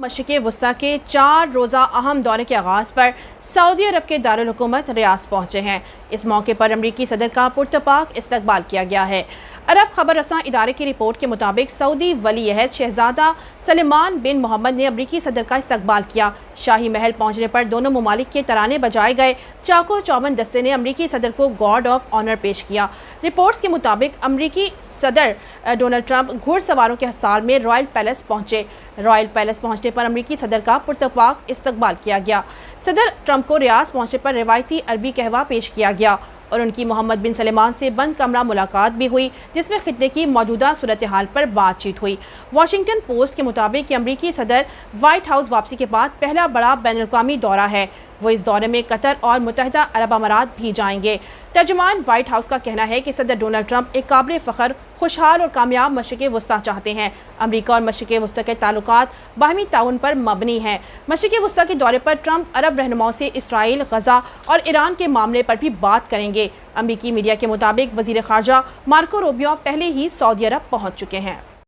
मशरिक़ वस्ता के 4 रोज़ा अहम दौरे के आगाज़ पर सऊदी अरब के दारुल हुकूमत रियाद पहुँचे हैं। इस मौके पर अमरीकी सदर का पुरतपाक इस्तकबाल किया गया है। अरब खबर रसां इदारे की रिपोर्ट के मुताबिक सऊदी वली अहद शहजादा सलमान बिन मोहम्मद ने अमरीकी सदर का इस्तकबाल किया। शाही महल पहुंचने पर दोनों ममालिक के तराने बजाए गए। चाको चौबंद दस्ते ने अमरीकी सदर को गार्ड ऑफ ऑनर पेश किया। रिपोर्ट्स के मुताबिक अमरीकी सदर डोनाल्ड ट्रंप घुड़सवारों के हसार में रॉयल पैलेस पहुंचे। रॉयल पैलेस पहुंचने पर अमरीकी सदर का पुरतपाक इस्तकबाल किया गया। सदर ट्रंप को रियाद पहुंचने पर रिवायती अरबी कहवा पेश किया गया और उनकी मोहम्मद बिन सलमान से बंद कमरा मुलाकात भी हुई, जिसमें खित्ते की मौजूदा सूरत हाल पर बातचीत हुई। वाशिंगटन पोस्ट के मुताबिक कि अमरीकी सदर व्हाइट हाउस वापसी के बाद पहला बड़ा बैनुल-अक़वामी दौरा है। वो इस दौरे में कतर और मुत्तहिदा अरब अमारात भी जाएंगे। तर्जुमान व्हाइट हाउस का कहना है कि सदर डोनाल्ड ट्रंप एक काबिल फ़ख्र, खुशहाल और कामयाब मशरिक़ वस्ता चाहते हैं। अमरीका और मशरिक़ वस्ता के ताल्लुकात बाहमी ताउन पर मबनी हैं। मशरिक़ वस्ता के दौरे पर ट्रंप अरब रहनुमाओं से इसराइल, गजा और ईरान के मामले पर भी बात करेंगे। अमरीकी मीडिया के मुताबिक वज़ीर ख़ारजा मार्को रूबियो पहले ही सऊदी अरब पहुँच चुके हैं।